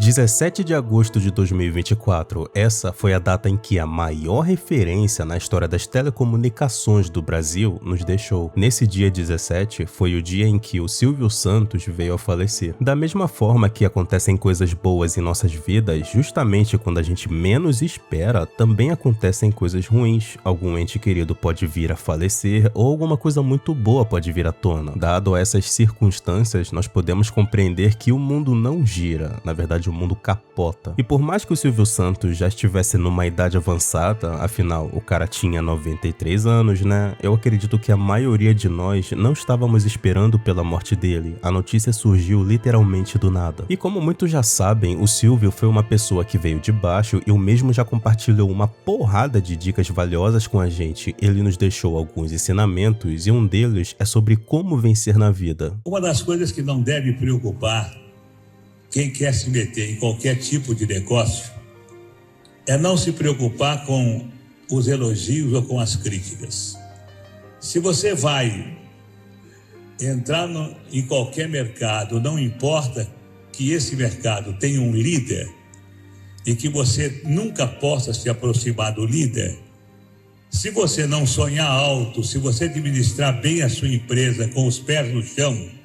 17 de agosto de 2024, essa foi a data em que a maior referência na história das telecomunicações do Brasil nos deixou. Nesse dia 17, foi o dia em que o Silvio Santos veio a falecer. Da mesma forma que acontecem coisas boas em nossas vidas, justamente quando a gente menos espera, também acontecem coisas ruins. Algum ente querido pode vir a falecer ou alguma coisa muito boa pode vir à tona. Dado essas circunstâncias, nós podemos compreender que o mundo não gira, na verdade o mundo capota. E por mais que o Silvio Santos já estivesse numa idade avançada, afinal o cara tinha 93 anos, né? Eu acredito que a maioria de nós não estávamos esperando pela morte dele. A notícia surgiu literalmente do nada. E como muitos já sabem, o Silvio foi uma pessoa que veio de baixo e o mesmo já compartilhou uma porrada de dicas valiosas com a gente. Ele nos deixou alguns ensinamentos e um deles é sobre como vencer na vida. Uma das coisas que não deve preocupar quem quer se meter em qualquer tipo de negócio é não se preocupar com os elogios ou com as críticas. Se você vai entrar em qualquer mercado, não importa que esse mercado tenha um líder e que você nunca possa se aproximar do líder, se você não sonhar alto, se você administrar bem a sua empresa com os pés no chão,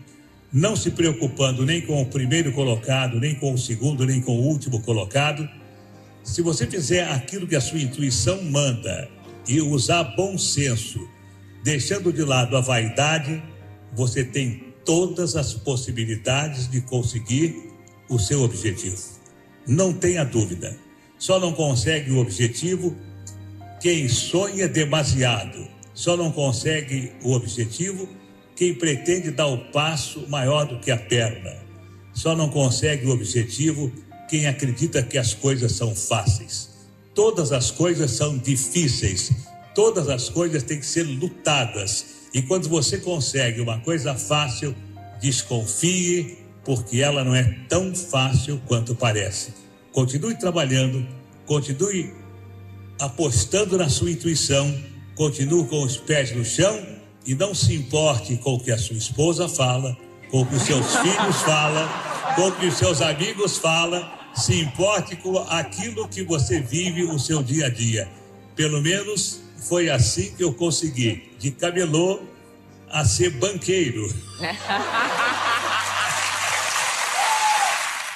não se preocupando nem com o primeiro colocado, nem com o segundo, nem com o último colocado, se você fizer aquilo que a sua intuição manda e usar bom senso, deixando de lado a vaidade, você tem todas as possibilidades de conseguir o seu objetivo. Não tenha dúvida. Só não consegue o objetivo quem sonha demasiado. Só não consegue o objetivo quem pretende dar o passo maior do que a perna. Só não consegue o objetivo quem acredita que as coisas são fáceis. Todas as coisas são difíceis. Todas as coisas têm que ser lutadas. E quando você consegue uma coisa fácil, desconfie, porque ela não é tão fácil quanto parece. Continue trabalhando, continue apostando na sua intuição, continue com os pés no chão e não se importe com o que a sua esposa fala, com o que os seus filhos falam, com o que os seus amigos falam. Se importe com aquilo que você vive o seu dia a dia. Pelo menos foi assim que eu consegui, de camelô a ser banqueiro.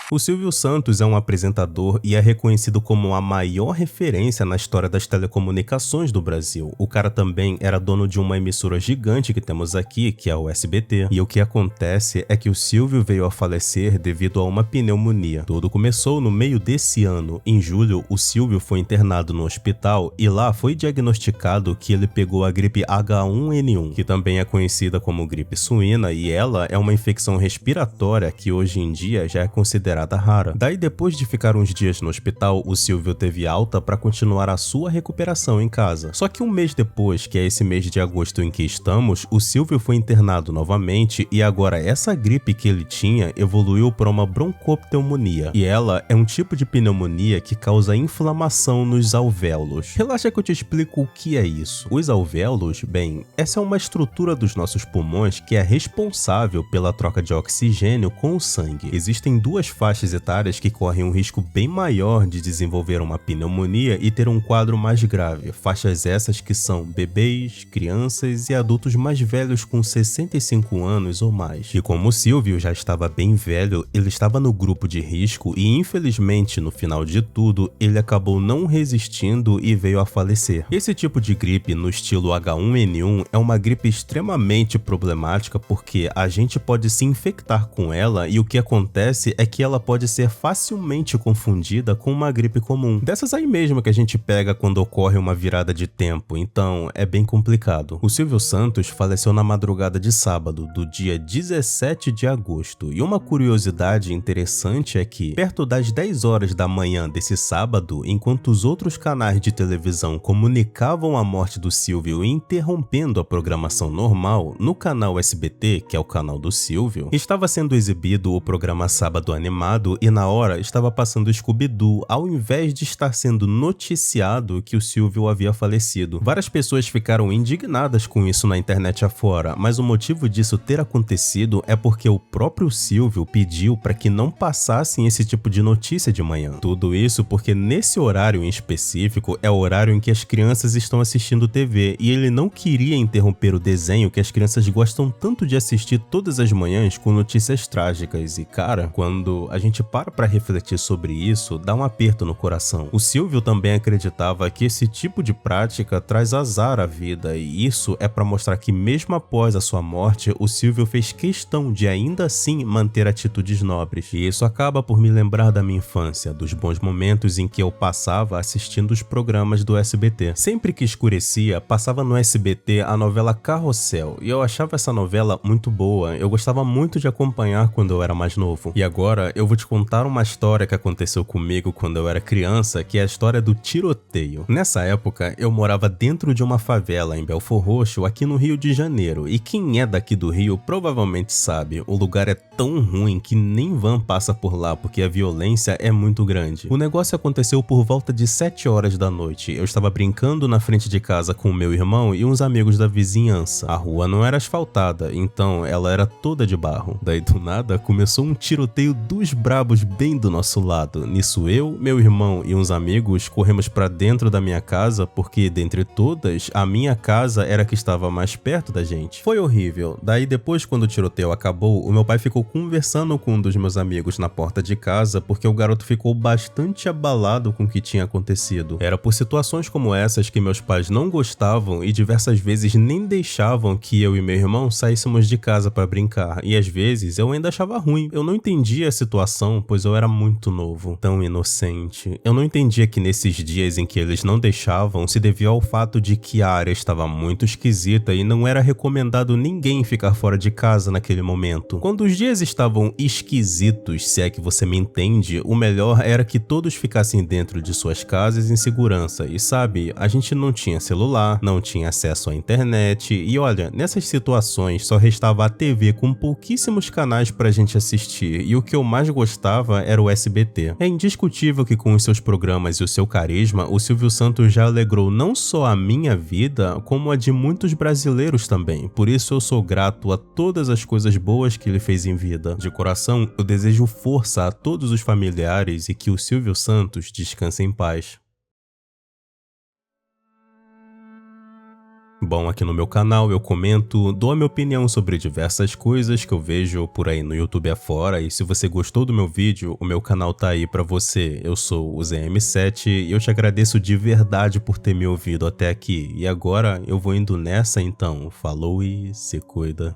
O Silvio Santos é um apresentador e é reconhecido como a maior referência na história das telecomunicações do Brasil. O cara também era dono de uma emissora gigante que temos aqui, que é o SBT. E o que acontece é que o Silvio veio a falecer devido a uma pneumonia. Tudo começou no meio desse ano. Em julho, o Silvio foi internado no hospital e lá foi diagnosticado que ele pegou a gripe H1N1, que também é conhecida como gripe suína, e ela é uma infecção respiratória que hoje em dia já é considerada rara. Daí, depois de ficar uns dias no hospital, o Silvio teve alta para continuar a sua recuperação em casa. Só que um mês depois, que é esse mês de agosto em que estamos, o Silvio foi internado novamente e agora essa gripe que ele tinha evoluiu para uma broncopneumonia. E ela é um tipo de pneumonia que causa inflamação nos alvéolos. Relaxa que eu te explico o que é isso. Os alvéolos, bem, essa é uma estrutura dos nossos pulmões que é responsável pela troca de oxigênio com o sangue. Existem duas faixas etárias que correm um risco bem maior de desenvolver uma pneumonia e ter um quadro mais grave. Faixas essas que são bebês, crianças e adultos mais velhos com 65 anos ou mais. E como o Silvio já estava bem velho, ele estava no grupo de risco e infelizmente no final de tudo ele acabou não resistindo e veio a falecer. Esse tipo de gripe no estilo H1N1 é uma gripe extremamente problemática porque a gente pode se infectar com ela e o que acontece é que ela pode ser facilmente confundida com uma gripe comum. Dessas aí mesmo que a gente pega quando ocorre uma virada de tempo, então é bem complicado. O Silvio Santos faleceu na madrugada de sábado, do dia 17 de agosto. E uma curiosidade interessante é que, perto das 10 horas da manhã desse sábado, enquanto os outros canais de televisão comunicavam a morte do Silvio interrompendo a programação normal, no canal SBT, que é o canal do Silvio, estava sendo exibido o programa Sábado Animado, filmado e na hora estava passando Scooby-Doo ao invés de estar sendo noticiado que o Silvio havia falecido. Várias pessoas ficaram indignadas com isso na internet afora, mas o motivo disso ter acontecido é porque o próprio Silvio pediu para que não passassem esse tipo de notícia de manhã. Tudo isso porque nesse horário em específico é o horário em que as crianças estão assistindo TV e ele não queria interromper o desenho que as crianças gostam tanto de assistir todas as manhãs com notícias trágicas. E cara, quando a gente para refletir sobre isso, dá um aperto no coração. O Silvio também acreditava que esse tipo de prática traz azar à vida e isso é para mostrar que mesmo após a sua morte, o Silvio fez questão de ainda assim manter atitudes nobres. E isso acaba por me lembrar da minha infância, dos bons momentos em que eu passava assistindo os programas do SBT. Sempre que escurecia, passava no SBT a novela Carrossel e eu achava essa novela muito boa. Eu gostava muito de acompanhar quando eu era mais novo. E agora eu vou te contar uma história que aconteceu comigo quando eu era criança, que é a história do tiroteio. Nessa época, eu morava dentro de uma favela em Belfor Roxo, aqui no Rio de Janeiro. E quem é daqui do Rio provavelmente sabe, o lugar é tão ruim que nem van passa por lá porque a violência é muito grande. O negócio aconteceu por volta de 7 horas da noite. Eu estava brincando na frente de casa com o meu irmão e uns amigos da vizinhança. A rua não era asfaltada, então ela era toda de barro. Daí do nada começou um tiroteio dos brabos bem do nosso lado. Nisso eu, meu irmão e uns amigos corremos para dentro da minha casa porque dentre todas, a minha casa era a que estava mais perto da gente. Foi horrível. Daí depois, quando o tiroteio acabou, o meu pai ficou conversando com um dos meus amigos na porta de casa porque o garoto ficou bastante abalado com o que tinha acontecido. Era por situações como essas que meus pais não gostavam e diversas vezes nem deixavam que eu e meu irmão saíssemos de casa para brincar. E às vezes eu ainda achava ruim. Eu não entendia a situação, pois eu era muito novo, tão inocente. Eu não entendia que nesses dias em que eles não deixavam se devia ao fato de que a área estava muito esquisita e não era recomendado ninguém ficar fora de casa naquele momento. Quando os dias estavam esquisitos, se é que você me entende, o melhor era que todos ficassem dentro de suas casas em segurança. E sabe, a gente não tinha celular, não tinha acesso à internet e olha, nessas situações só restava a TV com pouquíssimos canais pra gente assistir e o que eu mais gostava era o SBT. É indiscutível que com os seus programas e o seu carisma, o Silvio Santos já alegrou não só a minha vida, como a de muitos brasileiros também. Por isso eu sou grato a todas as coisas boas que ele fez em vida. De coração, eu desejo força a todos os familiares e que o Silvio Santos descanse em paz. Bom, aqui no meu canal eu comento, dou a minha opinião sobre diversas coisas que eu vejo por aí no YouTube afora e se você gostou do meu vídeo, o meu canal tá aí pra você. Eu sou o ZM7 e eu te agradeço de verdade por ter me ouvido até aqui. E agora eu vou indo nessa então. Falou e se cuida.